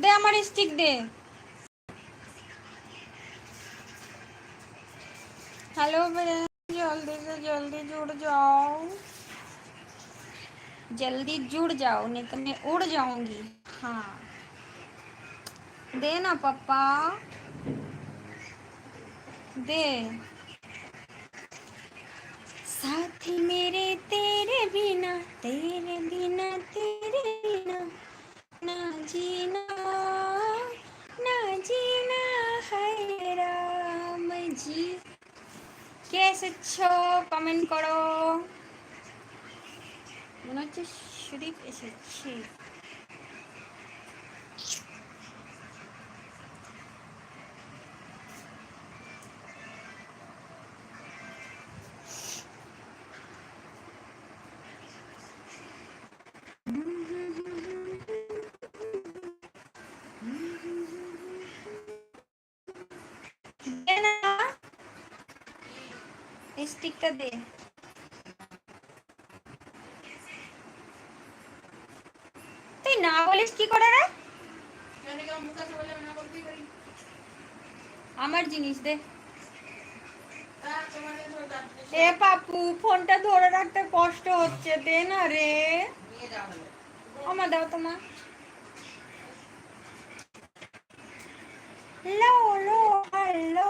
দে আমার স্টিক দে। हेलो जल्दी से जल्दी जुड़ जाओ, जल्दी जुड़ जाओ नहीं तो मैं उड़ जाऊंगी। हाँ दे ना पापा दे। साथी मेरे तेरे बिना तेरे बिना तेरे बिना ना जीना ना जीना है राम जी। কে এসেছো কমেন্ট করো। মনে হচ্ছে শরীফ এসেছে। দে না স্টিকটা দে। তুই না বলিস কি করে রে? আমার জিনিস দে। এ পাপু ফোনটা ধরে রাখতে কষ্ট হচ্ছে, দে না রে। আমার দাও তোমার। লো লো হ্যালো